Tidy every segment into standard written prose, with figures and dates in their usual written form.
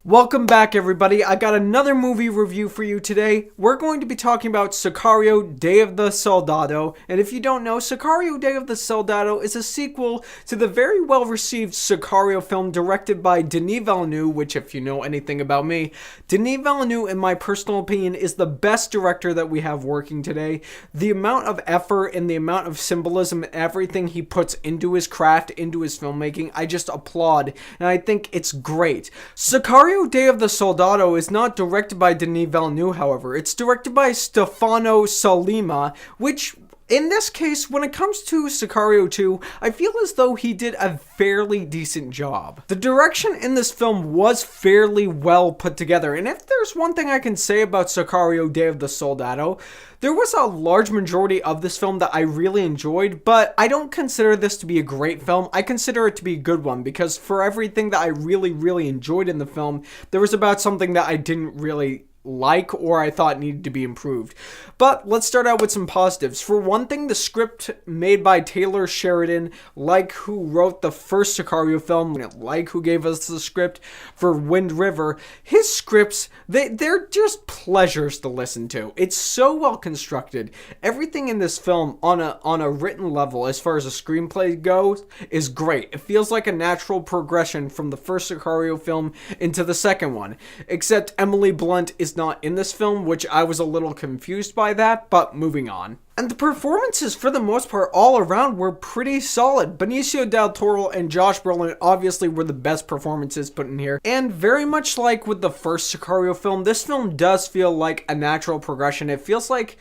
Welcome back, everybody. I got another movie review for you today. We're going to be talking about Sicario, Day of the Soldado. And if you don't know, Sicario, Day of the Soldado is a sequel to the very well-received Sicario film directed by Denis Villenue, which, if you know anything about me, Denis Villenue, in my personal opinion, is the best director that we have working today. The amount of effort and the amount of symbolism and everything he puts into his craft, into his filmmaking, I just applaud, and I think it's great. Sicario, Day of the Soldado is not directed by Denis Villeneuve, however. It's directed by Stefano Sollima, which, in this case, when it comes to Sicario 2, I feel as though he did a fairly decent job. The direction in this film was fairly well put together, and if there's one thing I can say about Sicario, Day of the Soldado, there was a large majority of this film that I really enjoyed, but I don't consider this to be a great film. I consider it to be a good one, because for everything that I really enjoyed in the film, there was about something that I didn't really like or I thought needed to be improved. But let's start out with some positives. For one thing, the script made by Taylor Sheridan, like who wrote the first Sicario film, like who gave us the script for Wind River, his scripts, they're just pleasures to listen to. It's so well constructed. Everything in this film on a written level, as far as a screenplay goes, is great. It feels like a natural progression from the first Sicario film into the second one, except Emily Blunt is not in this film, which I was a little confused by that, but moving on. And the performances, for the most part, all around were pretty solid. Benicio del Toro and Josh Brolin obviously were the best performances put in here. And very much like with the first Sicario film, this film does feel like a natural progression. It feels like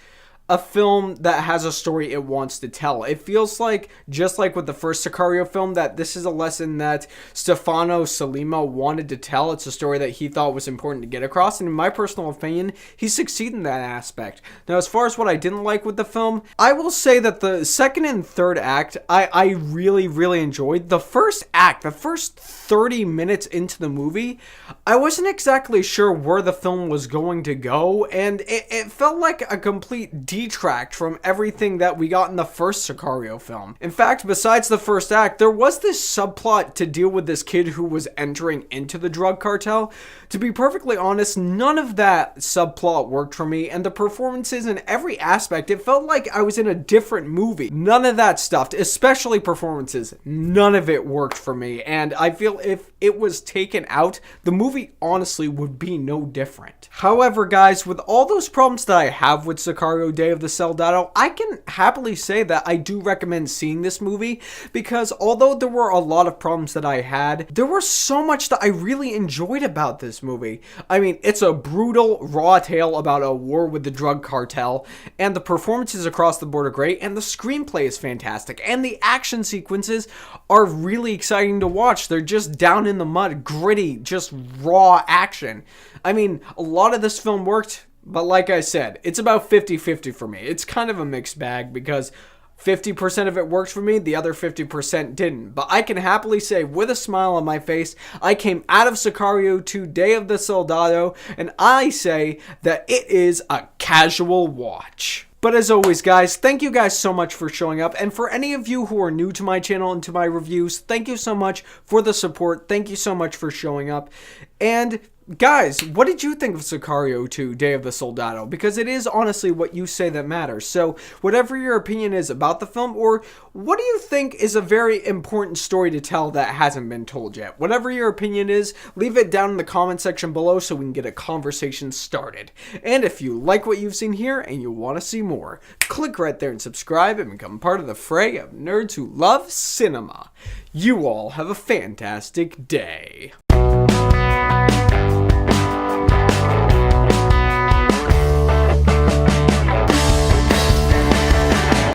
a film that has a story it wants to tell. It feels like, just like with the first Sicario film, that this is a lesson that Stefano Sollima wanted to tell. It's a story that he thought was important to get across, and in my personal opinion, he succeeded in that aspect. Now, as far as what I didn't like with the film, I will say that the second and third act, I really enjoyed. The first act, the first 30 minutes into the movie, I wasn't exactly sure where the film was going to go, and it felt like a complete detract from everything that we got in the first Sicario film. In fact, besides the first act, there was this subplot to deal with this kid who was entering into the drug cartel. To be perfectly honest, none of that subplot worked for me, and the performances in every aspect, it felt like I was in a different movie. None of that stuff, especially performances, none of it worked for me, and I feel if it was taken out, the movie honestly would be no different. However, guys, with all those problems that I have with Sicario, Day of the Soldado, I can happily say that I do recommend seeing this movie, because although there were a lot of problems that I had, there was so much that I really enjoyed about this movie. I mean, it's a brutal, raw tale about a war with the drug cartel, and the performances across the board are great, and the screenplay is fantastic, and the action sequences are really exciting to watch. They're just down in the mud, gritty, just raw action. I mean, a lot of this film worked, but like I said, it's about 50-50 for me. It's kind of a mixed bag, because 50% of it worked for me, the other 50% didn't. But I can happily say, with a smile on my face, I came out of Sicario to Day of the Soldado, and I say that it is a casual watch. But as always, guys, thank you guys so much for showing up. And for any of you who are new to my channel and to my reviews, thank you so much for the support. Thank you so much for showing up. And guys, what did you think of Sicario 2, Day of the Soldado? Because it is honestly what you say that matters. So whatever your opinion is about the film, or what do you think is a very important story to tell that hasn't been told yet? Whatever your opinion is, leave it down in the comment section below so we can get a conversation started. And if you like what you've seen here and you want to see more, click right there and subscribe and become part of the fray of nerds who love cinema. You all have a fantastic day.